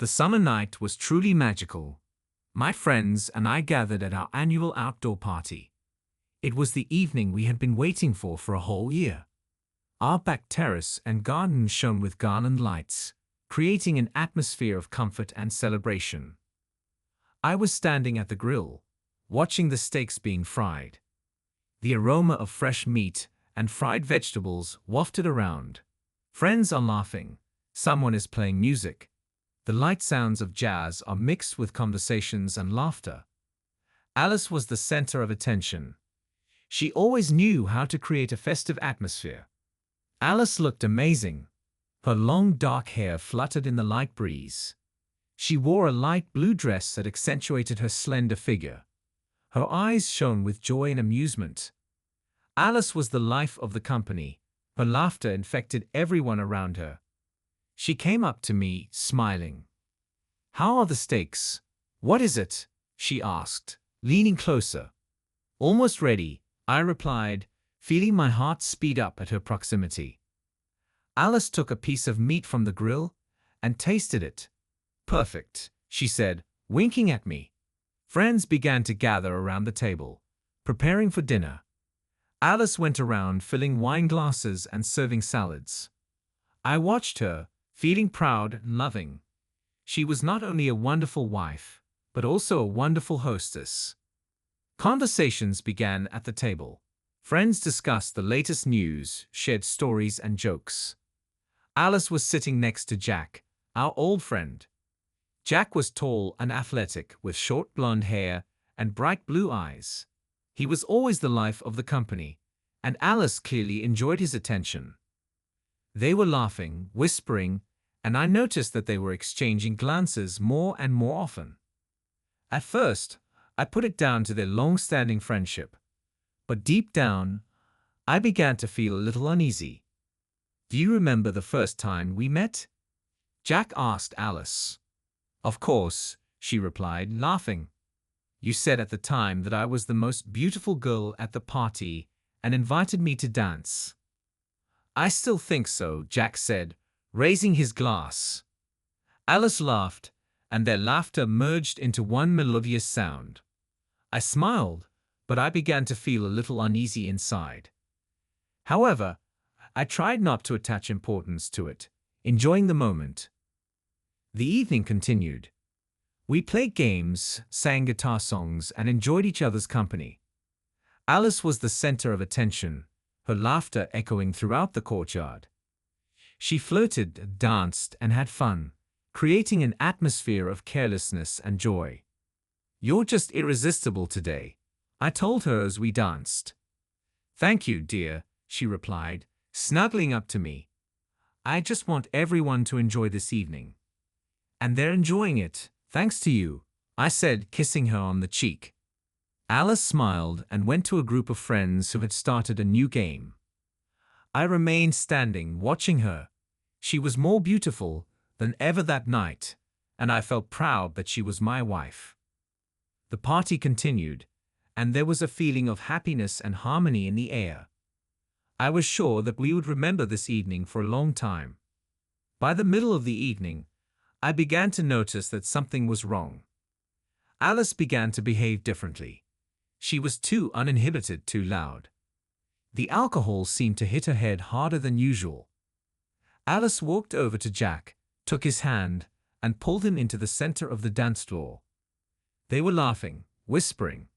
The summer night was truly magical. My friends and I gathered at our annual outdoor party. It was the evening we had been waiting for a whole year. Our back terrace and garden shone with garland lights, creating an atmosphere of comfort and celebration. I was standing at the grill, watching the steaks being fried. The aroma of fresh meat and fried vegetables wafted around. Friends are laughing. Someone is playing music. The light sounds of jazz are mixed with conversations and laughter. Alice was the center of attention. She always knew how to create a festive atmosphere. Alice looked amazing. Her long dark hair fluttered in the light breeze. She wore a light blue dress that accentuated her slender figure. Her eyes shone with joy and amusement. Alice was the life of the company. Her laughter infected everyone around her. She came up to me, smiling. "How are the steaks? What is it?" she asked, leaning closer. "Almost ready," I replied, feeling my heart speed up at her proximity. Alice took a piece of meat from the grill and tasted it. "Perfect," she said, winking at me. Friends began to gather around the table, preparing for dinner. Alice went around filling wine glasses and serving salads. I watched her, feeling proud and loving. She was not only a wonderful wife, but also a wonderful hostess. Conversations began at the table. Friends discussed the latest news, shared stories and jokes. Alice was sitting next to Jack, our old friend. Jack was tall and athletic, with short blonde hair and bright blue eyes. He was always the life of the company, and Alice clearly enjoyed his attention. They were laughing, whispering, and I noticed that they were exchanging glances more and more often. At first, I put it down to their long-standing friendship, but deep down, I began to feel a little uneasy. "Do you remember the first time we met?" Jack asked Alice. "Of course," she replied, laughing. "You said at the time that I was the most beautiful girl at the party and invited me to dance." "I still think so," Jack said, raising his glass. Alice laughed, and their laughter merged into one melodious sound. I smiled, but I began to feel a little uneasy inside. However, I tried not to attach importance to it, enjoying the moment. The evening continued. We played games, sang guitar songs, and enjoyed each other's company. Alice was the center of attention, her laughter echoing throughout the courtyard. She flirted, danced, and had fun, creating an atmosphere of carelessness and joy. "You're just irresistible today," I told her as we danced. "Thank you, dear," she replied, snuggling up to me. "I just want everyone to enjoy this evening." "And they're enjoying it, thanks to you," I said, kissing her on the cheek. Alice smiled and went to a group of friends who had started a new game. I remained standing, watching her. She was more beautiful than ever that night, and I felt proud that she was my wife. The party continued, and there was a feeling of happiness and harmony in the air. I was sure that we would remember this evening for a long time. By the middle of the evening, I began to notice that something was wrong. Alice began to behave differently. She was too uninhibited, too loud. The alcohol seemed to hit her head harder than usual. Alice walked over to Jack, took his hand, and pulled him into the center of the dance floor. They were laughing, whispering.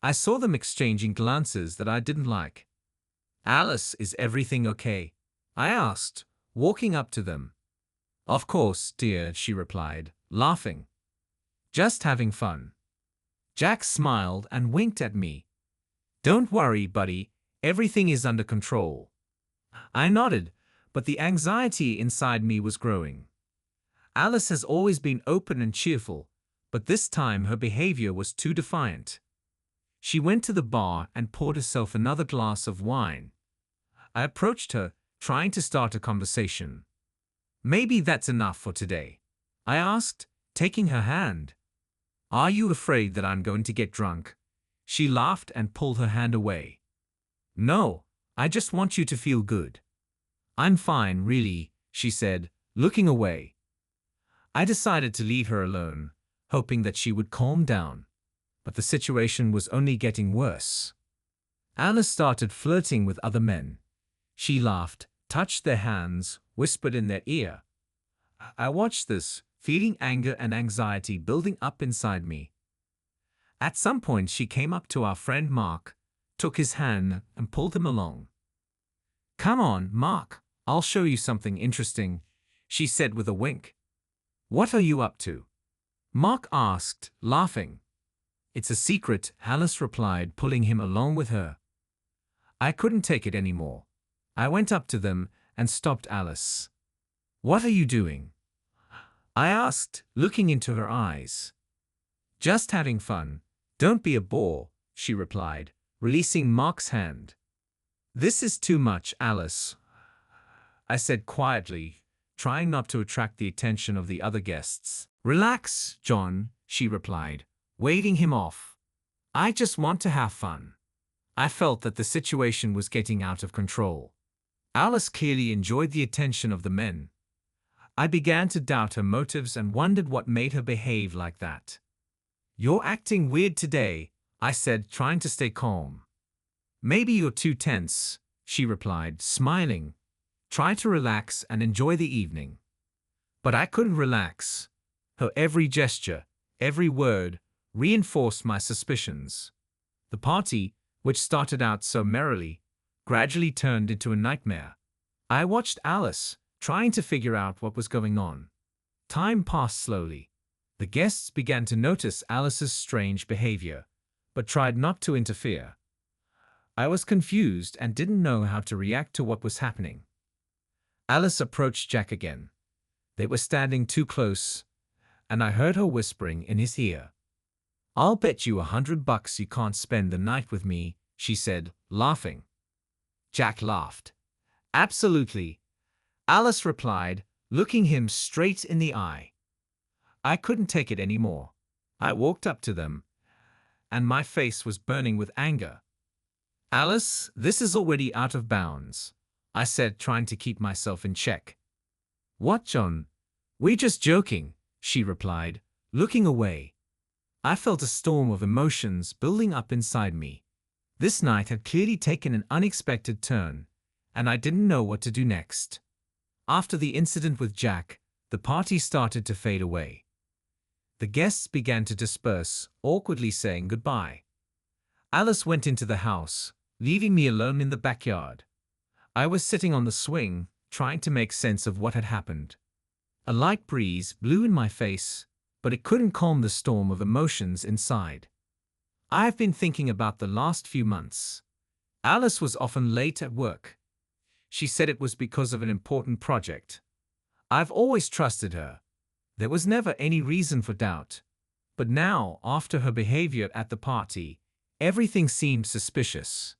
I saw them exchanging glances that I didn't like. "Alice, is everything okay?" I asked, walking up to them. "Of course, dear," she replied, laughing. "Just having fun." Jack smiled and winked at me. "Don't worry, buddy. Everything is under control." I nodded, but the anxiety inside me was growing. Alice has always been open and cheerful, but this time her behavior was too defiant. She went to the bar and poured herself another glass of wine. I approached her, trying to start a conversation. "Maybe that's enough for today," I asked, taking her hand. "Are you afraid that I'm going to get drunk?" She laughed and pulled her hand away. "No, I just want you to feel good." "I'm fine, really," she said, looking away. I decided to leave her alone, hoping that she would calm down. But the situation was only getting worse. Alice started flirting with other men. She laughed, touched their hands, whispered in their ear. I watched this, feeling anger and anxiety building up inside me. At some point, she came up to our friend Mark, took his hand, and pulled him along. "Come on, Mark, I'll show you something interesting," she said with a wink. "What are you up to?" Mark asked, laughing. "It's a secret," Alice replied, pulling him along with her. I couldn't take it anymore. I went up to them and stopped Alice. "What are you doing?" I asked, looking into her eyes. "Just having fun. Don't be a bore," she replied, releasing Mark's hand. "This is too much, Alice," I said quietly, trying not to attract the attention of the other guests. "Relax, John," she replied, waving him off. "I just want to have fun." I felt that the situation was getting out of control. Alice clearly enjoyed the attention of the men. I began to doubt her motives and wondered what made her behave like that. "You're acting weird today," I said, trying to stay calm. "Maybe you're too tense," she replied, smiling. "Try to relax and enjoy the evening." But I couldn't relax. Her every gesture, every word, reinforced my suspicions. The party, which started out so merrily, gradually turned into a nightmare. I watched Alice, trying to figure out what was going on. Time passed slowly. The guests began to notice Alice's strange behavior, but tried not to interfere. I was confused and didn't know how to react to what was happening. Alice approached Jack again. They were standing too close, and I heard her whispering in his ear. "I'll bet you $100 you can't spend the night with me," she said, laughing. Jack laughed. "Absolutely," Alice replied, looking him straight in the eye. I couldn't take it anymore. I walked up to them, and my face was burning with anger. "Alice, this is already out of bounds," I said, trying to keep myself in check. "What, John? We're just joking," she replied, looking away. I felt a storm of emotions building up inside me. This night had clearly taken an unexpected turn, and I didn't know what to do next. After the incident with Jack, the party started to fade away. The guests began to disperse, awkwardly saying goodbye. Alice went into the house, leaving me alone in the backyard. I was sitting on the swing, trying to make sense of what had happened. A light breeze blew in my face, but it couldn't calm the storm of emotions inside. I have been thinking about the last few months. Alice was often late at work. She said it was because of an important project. I've always trusted her. There was never any reason for doubt. But now, after her behavior at the party, everything seemed suspicious.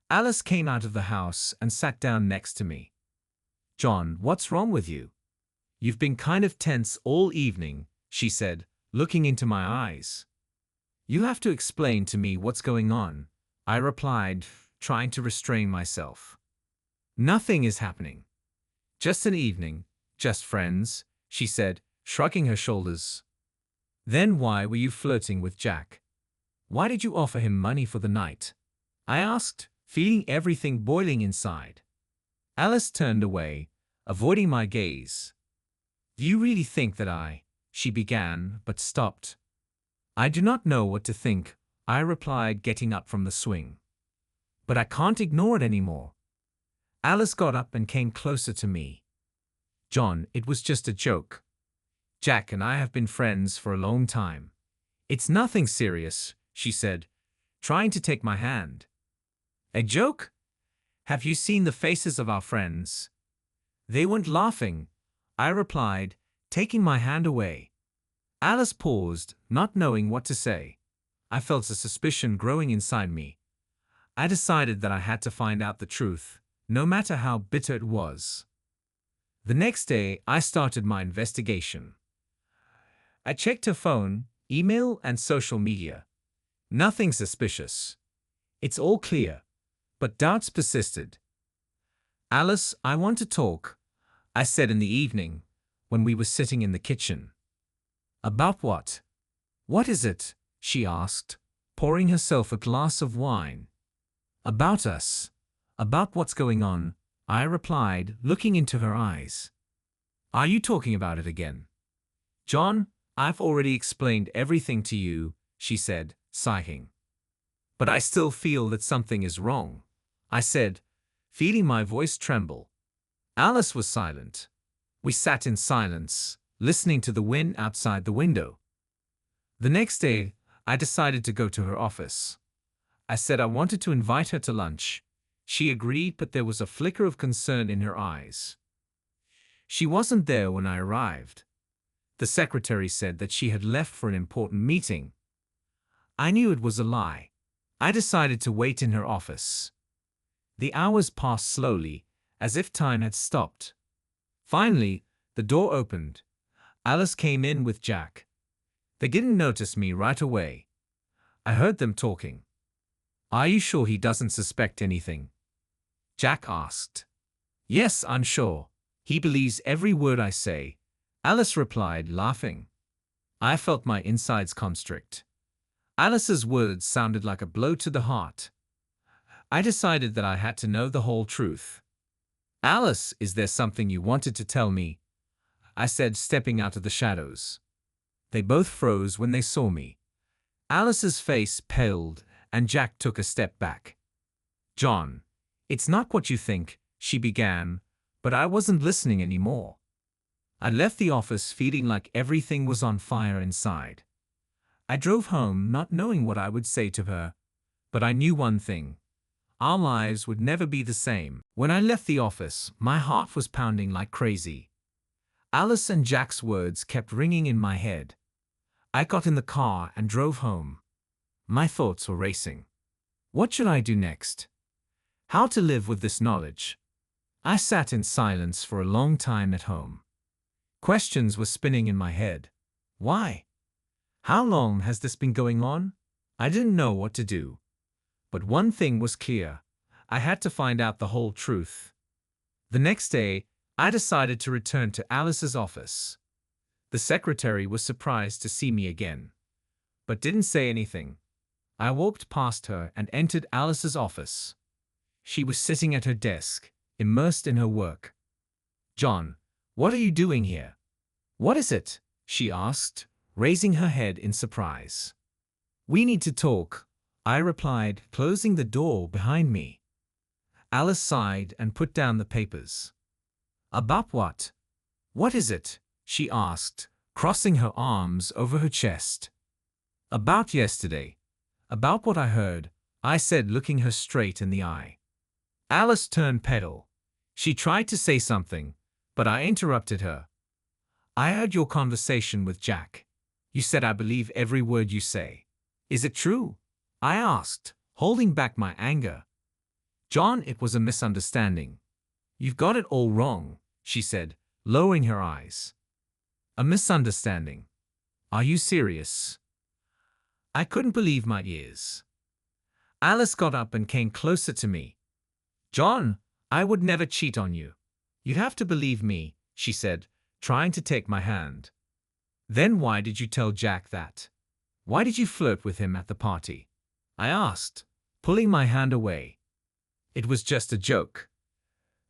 Alice came out of the house and sat down next to me. "John, what's wrong with you? You've been kind of tense all evening," she said, looking into my eyes. "You'll have to explain to me what's going on," I replied, trying to restrain myself. "Nothing is happening. Just an evening, just friends," she said, shrugging her shoulders. "Then why were you flirting with Jack? Why did you offer him money for the night?" I asked, feeling everything boiling inside. Alice turned away, avoiding my gaze. "Do you really think that she began, but stopped?" "I do not know what to think," I replied, getting up from the swing. "But I can't ignore it anymore." Alice got up and came closer to me. "John, it was just a joke. Jack and I have been friends for a long time. It's nothing serious," she said, trying to take my hand. "A joke? Have you seen the faces of our friends? They weren't laughing," I replied, taking my hand away. Alice paused, not knowing what to say. I felt a suspicion growing inside me. I decided that I had to find out the truth, no matter how bitter it was. The next day, I started my investigation. I checked her phone, email, and social media. Nothing suspicious. It's all clear, but doubts persisted. "Alice, I want to talk," I said in the evening, when we were sitting in the kitchen. About what? What is it? She asked, pouring herself a glass of wine. About us. About what's going on, I replied, looking into her eyes. Are you talking about it again? John, I've already explained everything to you, she said, sighing. But I still feel that something is wrong, I said, feeling my voice tremble. Alice was silent. We sat in silence, listening to the wind outside the window. The next day, I decided to go to her office. I said I wanted to invite her to lunch. She agreed, but there was a flicker of concern in her eyes. She wasn't there when I arrived. The secretary said that she had left for an important meeting. I knew it was a lie. I decided to wait in her office. The hours passed slowly, as if time had stopped. Finally, the door opened. Alice came in with Jack. They didn't notice me right away. I heard them talking. Are you sure he doesn't suspect anything? Jack asked. Yes, I'm sure. He believes every word I say, Alice replied, laughing. I felt my insides constrict. Alice's words sounded like a blow to the heart. I decided that I had to know the whole truth. Alice, is there something you wanted to tell me? I said, stepping out of the shadows. They both froze when they saw me. Alice's face paled, and Jack took a step back. John, it's not what you think, she began, but I wasn't listening anymore. I left the office feeling like everything was on fire inside. I drove home not knowing what I would say to her, but I knew one thing. Our lives would never be the same. When I left the office, my heart was pounding like crazy. Alice and Jack's words kept ringing in my head. I got in the car and drove home. My thoughts were racing. What should I do next? How to live with this knowledge? I sat in silence for a long time at home. Questions were spinning in my head. Why? How long has this been going on? I didn't know what to do. But one thing was clear. I had to find out the whole truth. The next day, I decided to return to Alice's office. The secretary was surprised to see me again, but didn't say anything. I walked past her and entered Alice's office. She was sitting at her desk, immersed in her work. John, what are you doing here? What is it? She asked, raising her head in surprise. We need to talk, I replied, closing the door behind me. Alice sighed and put down the papers. About what? What is it? She asked, crossing her arms over her chest. About yesterday. About what I heard, I said, looking her straight in the eye. Alice turned pale. She tried to say something, but I interrupted her. I heard your conversation with Jack. You said I believe every word you say. Is it true? I asked, holding back my anger. John, it was a misunderstanding. You've got it all wrong, she said, lowering her eyes. A misunderstanding? Are you serious? I couldn't believe my ears. Alice got up and came closer to me. John, I would never cheat on you. You have to believe me, she said, trying to take my hand. Then why did you tell Jack that? Why did you flirt with him at the party? I asked, pulling my hand away. It was just a joke.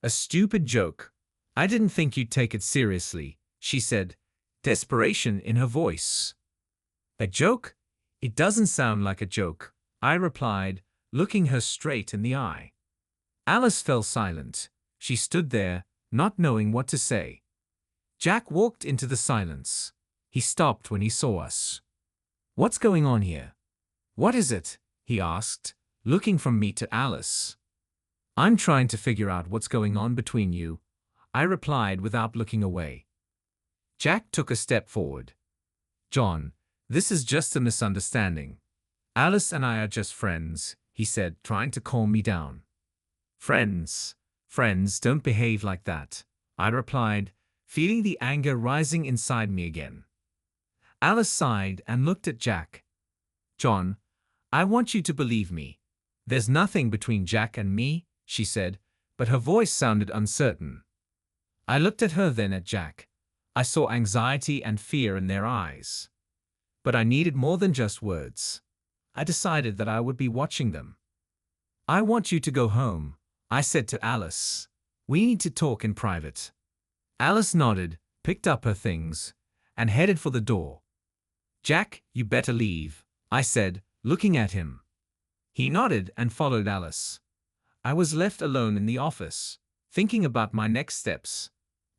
A stupid joke. I didn't think you'd take it seriously, she said, desperation in her voice. A joke? It doesn't sound like a joke, I replied, looking her straight in the eye. Alice fell silent. She stood there, not knowing what to say. Jack walked into the silence. He stopped when he saw us. What's going on here? What is it? He asked, looking from me to Alice. I'm trying to figure out what's going on between you, I replied without looking away. Jack took a step forward. John, this is just a misunderstanding. Alice and I are just friends, he said, trying to calm me down. Friends? Friends don't behave like that, I replied, feeling the anger rising inside me again. Alice sighed and looked at Jack. John, I want you to believe me. There's nothing between Jack and me, she said, but her voice sounded uncertain. I looked at her, then at Jack. I saw anxiety and fear in their eyes. But I needed more than just words. I decided that I would be watching them. "I want you to go home," I said to Alice. "We need to talk in private." Alice nodded, picked up her things, and headed for the door. "Jack, you better leave," I said, looking at him. He nodded and followed Alice. I was left alone in the office, thinking about my next steps.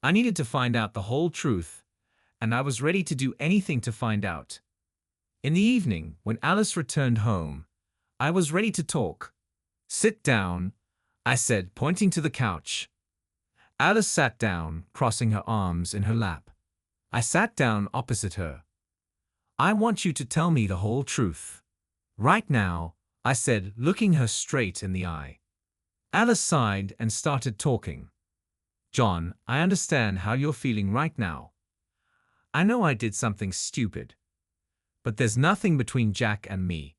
I needed to find out the whole truth, and I was ready to do anything to find out. In the evening, when Alice returned home, I was ready to talk. "Sit down," I said, pointing to the couch. Alice sat down, crossing her arms in her lap. I sat down opposite her. "I want you to tell me the whole truth. Right now," I said, looking her straight in the eye. Alice sighed and started talking. "John, I understand how you're feeling right now. I know I did something stupid. But there's nothing between Jack and me.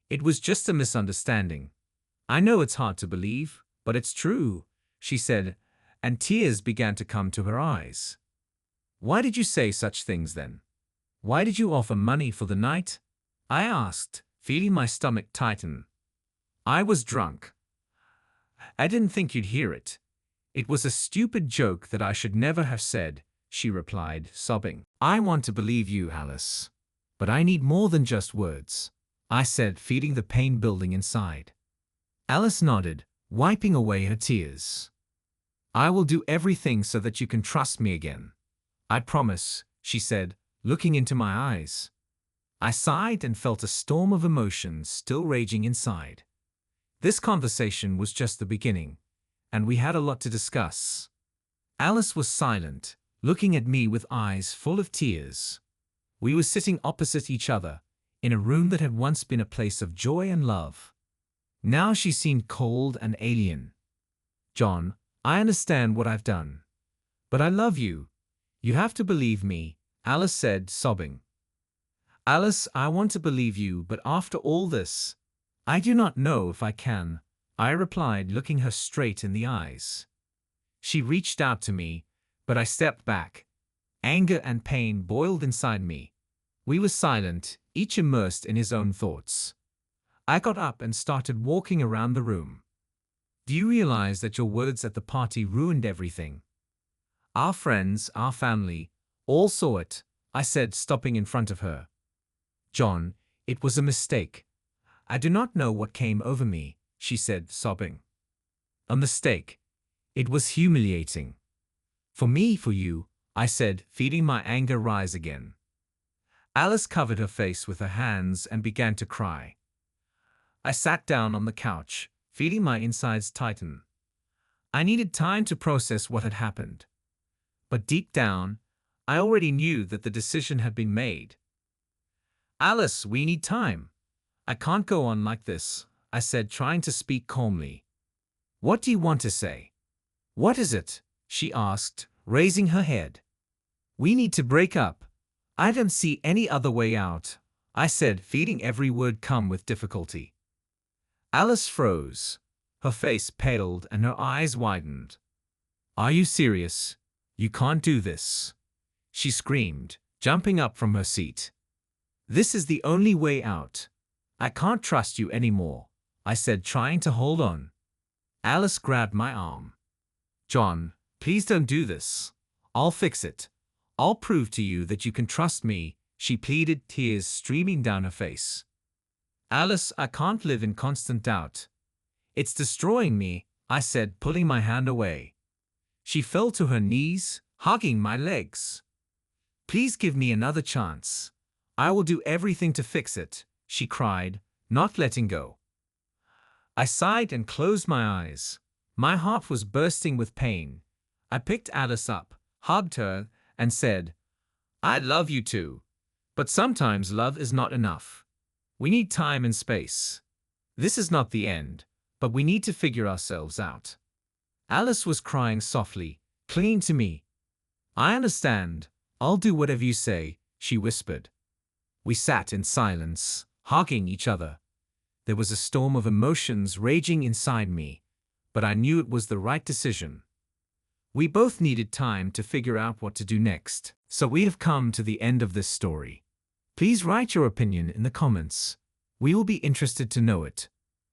It was just a misunderstanding. I know it's hard to believe, but it's true," she said, and tears began to come to her eyes. "Why did you say such things then? Why did you offer money for the night?" I asked, feeling my stomach tighten. "I was drunk. I didn't think you'd hear it. It was a stupid joke that I should never have said," she replied, sobbing. "I want to believe you, Alice. But I need more than just words," I said, feeling the pain building inside. Alice nodded, wiping away her tears. "I will do everything so that you can trust me again. I promise," she said, looking into my eyes. I sighed and felt a storm of emotions still raging inside. This conversation was just the beginning, and we had a lot to discuss. Alice was silent, looking at me with eyes full of tears. We were sitting opposite each other, in a room that had once been a place of joy and love. Now she seemed cold and alien. "John, I understand what I've done. But I love you. You have to believe me," Alice said, sobbing. "Alice, I want to believe you, but after all this, I do not know if I can," I replied, looking her straight in the eyes. She reached out to me, but I stepped back. Anger and pain boiled inside me. We were silent, each immersed in his own thoughts. I got up and started walking around the room. "Do you realize that your words at the party ruined everything? Our friends, our family, all saw it," I said, stopping in front of her. "John, it was a mistake. I do not know what came over me," she said, sobbing. "A mistake. It was humiliating. For me, for you," I said, feeling my anger rise again. Alice covered her face with her hands and began to cry. I sat down on the couch, feeling my insides tighten. I needed time to process what had happened. But deep down, I already knew that the decision had been made. "Alice, we need time. I can't go on like this," I said, trying to speak calmly. "What do you want to say? What is it?" she asked, raising her head. "We need to break up. I don't see any other way out," I said, feeling every word come with difficulty. Alice froze. Her face paled and her eyes widened. "Are you serious? You can't do this," she screamed, jumping up from her seat. "This is the only way out. I can't trust you anymore," I said, trying to hold on. Alice grabbed my arm. "John, please don't do this. I'll fix it. I'll prove to you that you can trust me," she pleaded, tears streaming down her face. "Alice, I can't live in constant doubt. It's destroying me," I said, pulling my hand away. She fell to her knees, hugging my legs. "Please give me another chance. I will do everything to fix it," she cried, not letting go. I sighed and closed my eyes. My heart was bursting with pain. I picked Alice up, hugged her, and said, "I love you too. But sometimes love is not enough. We need time and space. This is not the end, but we need to figure ourselves out." Alice was crying softly, clinging to me. "I understand. I'll do whatever you say," she whispered. We sat in silence, hugging each other. There was a storm of emotions raging inside me, but I knew it was the right decision. We both needed time to figure out what to do next, so we have come to the end of this story. Please write your opinion in the comments. We will be interested to know it.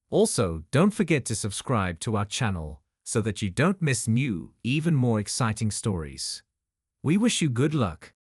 Also, don't forget to subscribe to our channel so that you don't miss new, even more exciting stories. We wish you good luck.